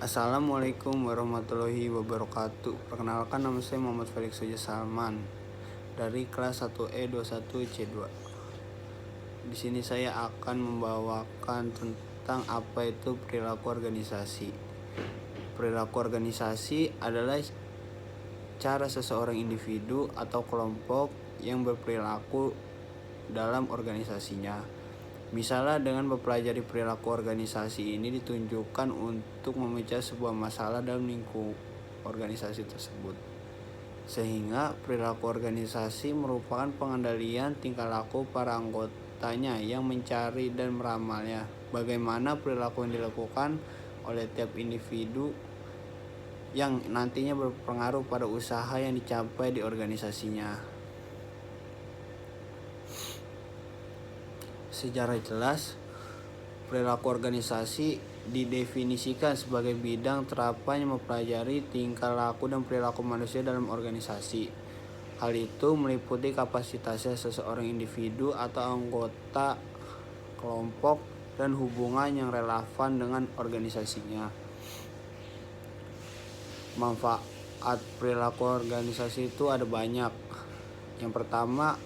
Assalamualaikum warahmatullahi wabarakatuh. Perkenalkan, nama saya Muhammad Felix Soja Salman dari kelas 1E 21C2. Di sini saya akan membawakan tentang apa itu perilaku organisasi. Perilaku organisasi adalah cara seseorang individu atau kelompok yang berperilaku dalam organisasinya. Misalnya dengan mempelajari perilaku organisasi ini ditunjukkan untuk memecah sebuah masalah dalam lingkup organisasi tersebut. Sehingga perilaku organisasi merupakan pengendalian tingkah laku para anggotanya yang mencari dan meramalnya bagaimana perilaku yang dilakukan oleh tiap individu yang nantinya berpengaruh pada usaha yang dicapai di organisasinya. Secara jelas, perilaku organisasi didefinisikan sebagai bidang terapan yang mempelajari tingkah laku dan perilaku manusia dalam organisasi. Hal itu meliputi kapasitasnya seseorang individu atau anggota kelompok dan hubungan yang relevan dengan organisasinya. Manfaat perilaku organisasi itu ada banyak. Yang pertama,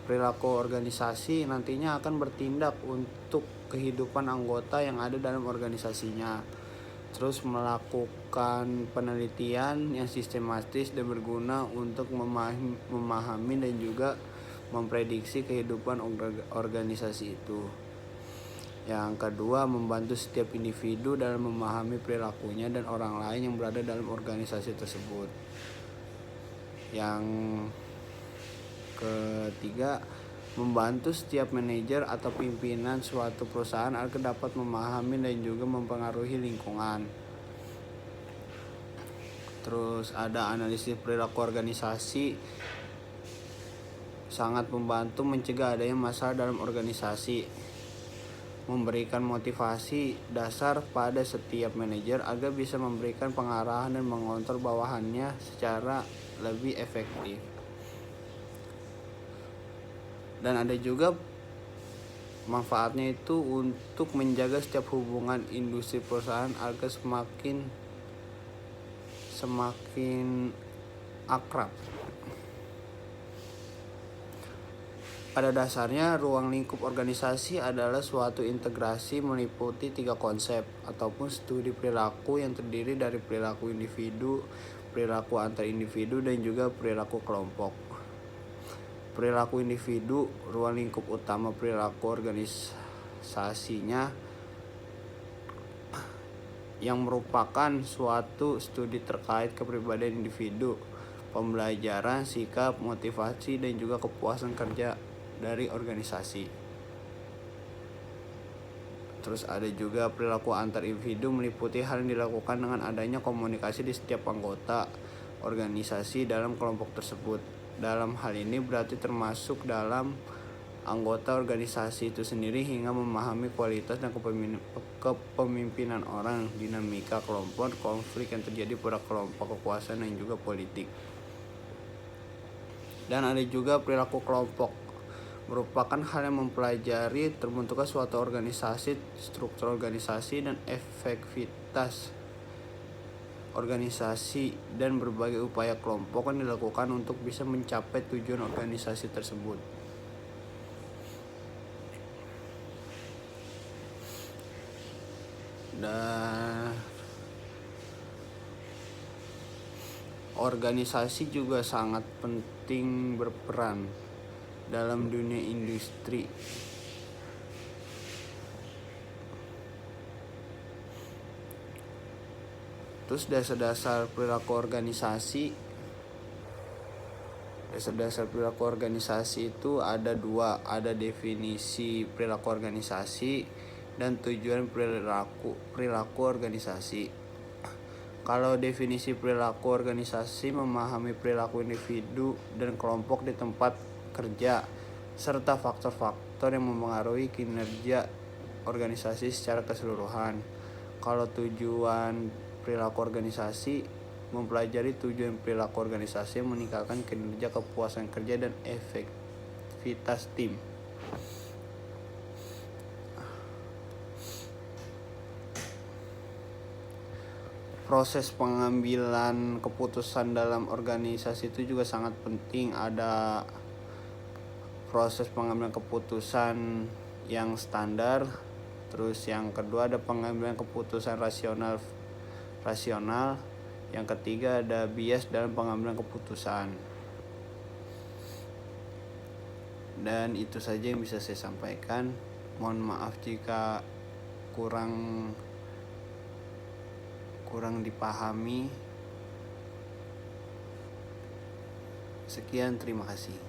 perilaku organisasi nantinya akan bertindak untuk kehidupan anggota yang ada dalam organisasinya. Terus melakukan penelitian yang sistematis dan berguna untuk memahami dan juga memprediksi kehidupan organisasi itu. Yang kedua, membantu setiap individu dalam memahami perilakunya dan orang lain yang berada dalam organisasi tersebut. Yang ketiga, membantu setiap manajer atau pimpinan suatu perusahaan agar dapat memahami dan juga mempengaruhi lingkungan. Terus ada analisis perilaku organisasi, sangat membantu mencegah adanya masalah dalam organisasi. Memberikan motivasi dasar pada setiap manajer agar bisa memberikan pengarahan dan mengontrol bawahannya secara lebih efektif. Dan ada juga manfaatnya itu untuk menjaga setiap hubungan industri perusahaan agar semakin akrab. Pada dasarnya, ruang lingkup organisasi adalah suatu integrasi meliputi 3 konsep ataupun studi perilaku yang terdiri dari perilaku individu, perilaku antar individu, dan juga perilaku kelompok. Perilaku individu, ruang lingkup utama perilaku organisasinya yang merupakan suatu studi terkait kepribadian individu, pembelajaran, sikap, motivasi, dan juga kepuasan kerja dari organisasi. Terus ada juga perilaku antar individu, meliputi hal yang dilakukan dengan adanya komunikasi di setiap anggota organisasi dalam kelompok tersebut. Dalam hal ini berarti termasuk dalam anggota organisasi itu sendiri hingga memahami kualitas dan kepemimpinan orang, dinamika kelompok, konflik yang terjadi pada kelompok, kekuasaan, dan juga politik. Dan ada juga perilaku kelompok, merupakan hal yang mempelajari terbentuknya suatu organisasi, struktur organisasi, dan efektivitas organisasi dan berbagai upaya kelompok yang dilakukan untuk bisa mencapai tujuan organisasi tersebut. Dan organisasi juga sangat penting berperan dalam dunia industri. Terus dasar-dasar perilaku organisasi itu ada 2, ada definisi perilaku organisasi dan tujuan perilaku organisasi. Kalau definisi perilaku organisasi memahami perilaku individu dan kelompok di tempat kerja serta faktor-faktor yang mempengaruhi kinerja organisasi secara keseluruhan. Kalau tujuan perilaku organisasi mempelajari tujuan perilaku organisasi yang meningkatkan kinerja, kepuasan kerja, dan efektivitas tim. proses pengambilan keputusan dalam organisasi itu juga sangat penting. Ada proses pengambilan keputusan yang standar, terus yang kedua ada pengambilan keputusan rasional, yang ketiga ada bias dalam pengambilan keputusan. Dan itu saja yang bisa saya sampaikan. Mohon maaf jika kurang dipahami. Sekian, terima kasih.